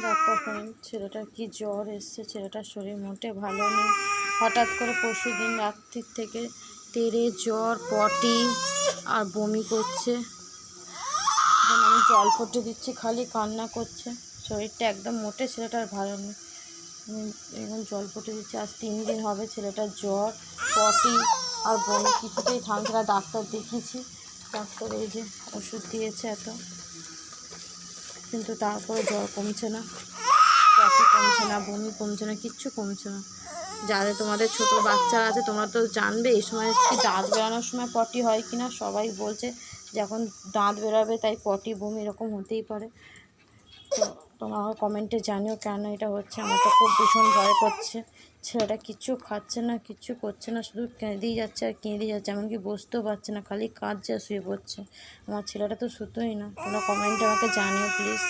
দেখো ফ্রেন্ড, ছেলেটার কি জ্বর এসছে। ছেলেটার শরীর মোটে ভালো নেই। হঠাৎ করে পরশুদিন রাত্রির থেকে তেড়ে জ্বর, পটি আর বমি করছে। এখন আমি জল পটে দিচ্ছি, খালি কান্না করছে। শরীরটা একদম মোটে ছেলেটার ভালো নেই। আমি এখন জল পটে দিচ্ছি। আজ 3 দিন হবে ছেলেটার জ্বর, পটি আর বমি কিছুতেই থামছে না। ডাক্তার দেখিয়েছি, ডাক্তার এই যে ওষুধ দিয়েছে এত, কিন্তু তারপরে জ্বর কমছে না, পটি কমছে না, বমি কমছে না, কিচ্ছু কমছে না। যাদের তোমাদের ছোট বাচ্চারা আছে তোমরা তো জানবে এই সময় কি দাঁত বেরানোর সময় পটি হয় কি না। সবাই বলছে যখন দাঁত বেরাবে তাই পটি বমি এরকম হতেই পারে। তো তোমরা কমেন্টে জানিও কেন এটা হচ্ছে। আমার তো খুব ভীষণ ভয় করছে। ছেলেটা কিচ্ছু খাচ্ছে না, কিচ্ছু করছে না, শুধু কেঁদেই যাচ্ছে আর কেঁদেই যাচ্ছে। এমনকি বসতেও পারছে না, খালি কাঁদছে আর শুয়ে পড়ছে। আমার ছেলেটা তো শুধুই না। তোমরা কমেন্টে আমাকে জানিও প্লিজ।